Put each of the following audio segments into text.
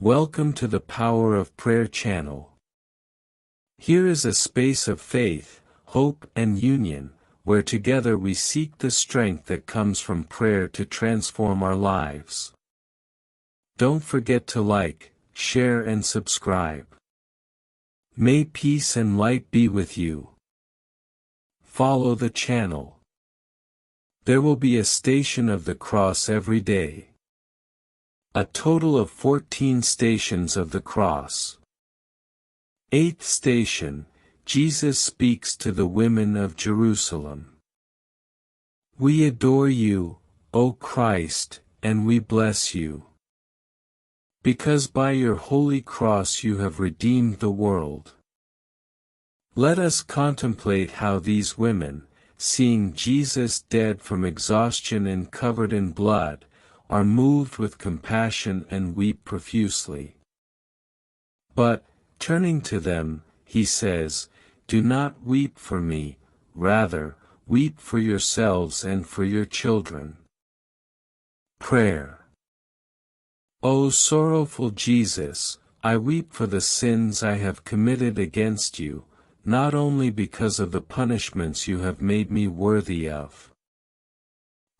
Welcome to the Power of Prayer channel. Here is a space of faith, hope and union, where together we seek the strength that comes from prayer to transform our lives. Don't forget to like, share and subscribe. May peace and light be with you. Follow the channel. There will be a station of the cross every day. A total of 14 stations of the cross. 8th station, Jesus speaks to the women of Jerusalem. We adore you, O Christ, and we bless you. Because by your holy cross you have redeemed the world. Let us contemplate how these women, seeing Jesus dead from exhaustion and covered in blood, are moved with compassion and weep profusely. But, turning to them, he says, "Do not weep for me, rather, weep for yourselves and for your children." Prayer. O sorrowful Jesus, I weep for the sins I have committed against you, not only because of the punishments you have made me worthy of,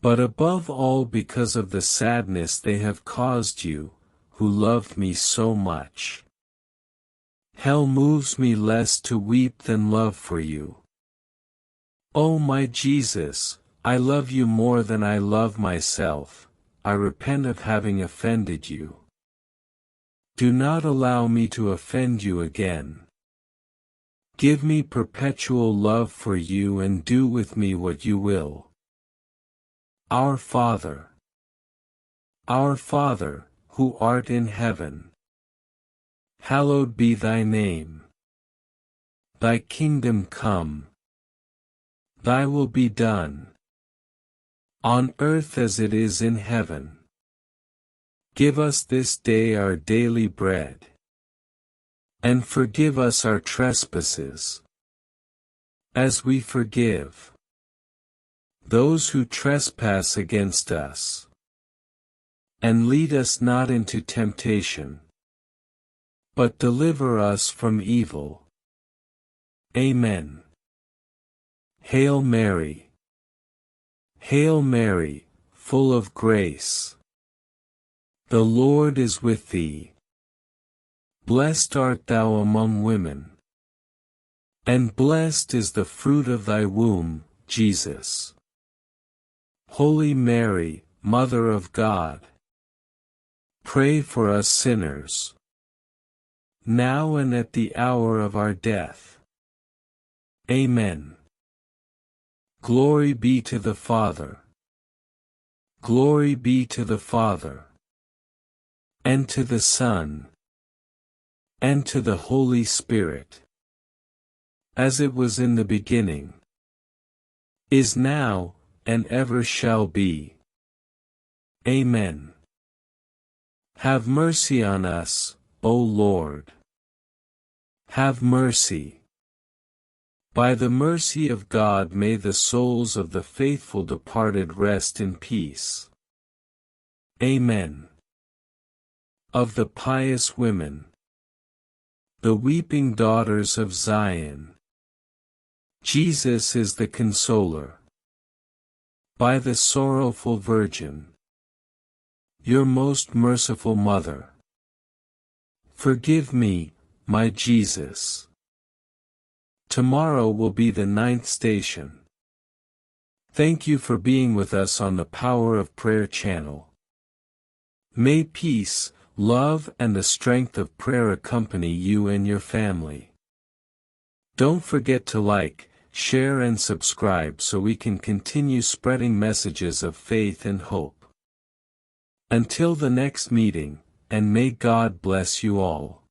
but above all because of the sadness they have caused you, who loved me so much. Hell moves me less to weep than love for you. O my Jesus, I love you more than I love myself. I repent of having offended you. Do not allow me to offend you again. Give me perpetual love for you and do with me what you will. Our Father, who art in heaven, hallowed be thy name. Thy kingdom come. Thy will be done, on earth as it is in heaven. Give us this day our daily bread. And forgive us our trespasses, as we forgive those who trespass against us. And lead us not into temptation, but deliver us from evil. Amen. Hail Mary. Hail Mary, full of grace. The Lord is with thee. Blessed art thou among women, and blessed is the fruit of thy womb, Jesus. Holy Mary, Mother of God, pray for us sinners, now and at the hour of our death. Amen. Glory be to the Father. Glory be to the Father, and to the Son, and to the Holy Spirit, as it was in the beginning, is now, and ever shall be. Amen. Have mercy on us, O Lord. Have mercy. By the mercy of God may the souls of the faithful departed rest in peace. Amen. Of the pious women, the weeping daughters of Zion, Jesus is the consoler. By the sorrowful Virgin, your most merciful Mother, forgive me, my Jesus. Tomorrow will be the 9th station. Thank you for being with us on the Power of Prayer channel. May peace, love and the strength of prayer accompany you and your family. Don't forget to like, share and subscribe so we can continue spreading messages of faith and hope. Until the next meeting, and may God bless you all.